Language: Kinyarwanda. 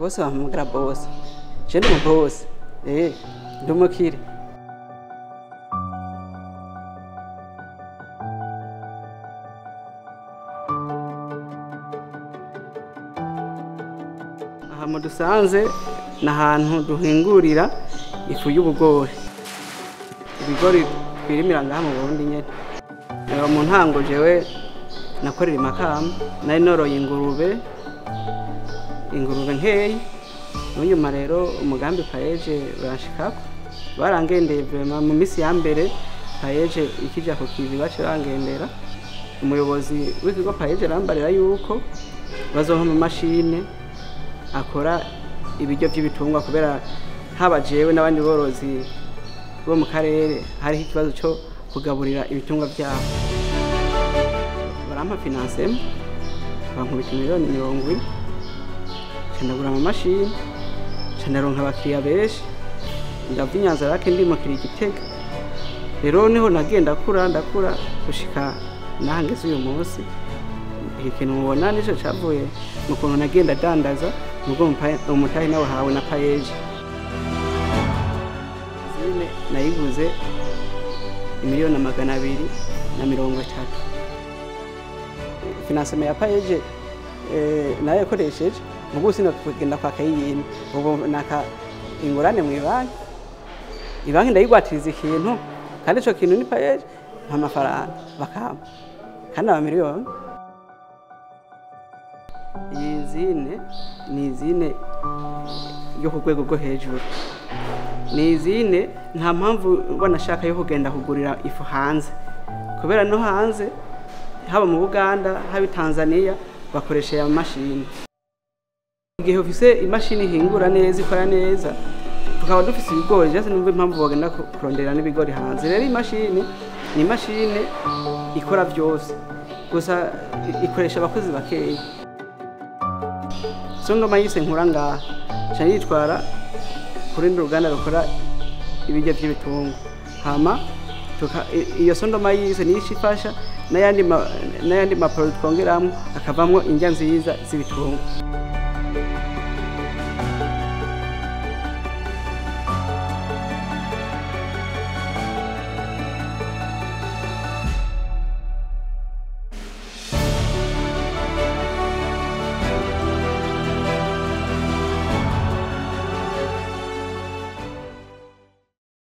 bose bampamagara boss. Je ndi boss. Ndi umukire. Aha mu Dusanze n'ahantu duhingurira ifu y'ubugori. Ibigori twirimira ngaha mu Burundi nyene. Mu ntango jewe nakorera Makamba, nari noroye ingurube nkeyi. N'unyuma rero umugambi Paeje uranshikako, barangendeye vraiment mu misi ya mbere Paeje ikija ku kivi bace bangendera. Umuyobozi w'ikigo Paeje arambarira yuko bazonka mu mashine akora ibiryo by'ibitungwa, kubera haba jewe n'abandi borozi bo mu karere hari ikibazo cyo kugaburira ibitungwa byabo. Barampa financement bankubita miliyoni 40, candagura mu mashine, candaronka abakiriya benshi, ndava Inyanza rake ndi mu kiri Gitega. Rero niho nagenda ndakura gushika nahangeze uyu munsi. Ikintu mubona nico cavuye mu kuntu nagenda dandaza mugo umutahe nawe hawe na Paeje. Zine nayiguze miliyoni 230. Financement ya Paeje nayo yakoresheje mugo sino kugenda kwa kayini, ubu naka ingurane mu ibanki ndayigwatiriza ikintu kandi ico kintu ni Paeje amafaranga bakamba kandi miliyoni. Iyi zine ni izine yo ku rwego rwo hejuru. Ni izine nta mpamvu ubona shaka yo kugenda kugurira ifu hanze, kubera no hanze haba mu Buganda haba Tanzania bakoresha ya mashini. Igihe ufise imashini hingura neza ikora neza, tukaba dufise ibigori, je numva impamvu bagenda kurondera n'ibigori hanze. Rero imashini ni imashini ikora byose, gusa ikoresha abakozi bakeya. Sondoma yise nkura ngaha cyane yitwara kuri nduruganda rukora ibiryo by'ibitungwa. Hama iyo sondoma yise nishifasha n'ayandi ma product kongeramo akavamwo indya nziza z'ibitungwa.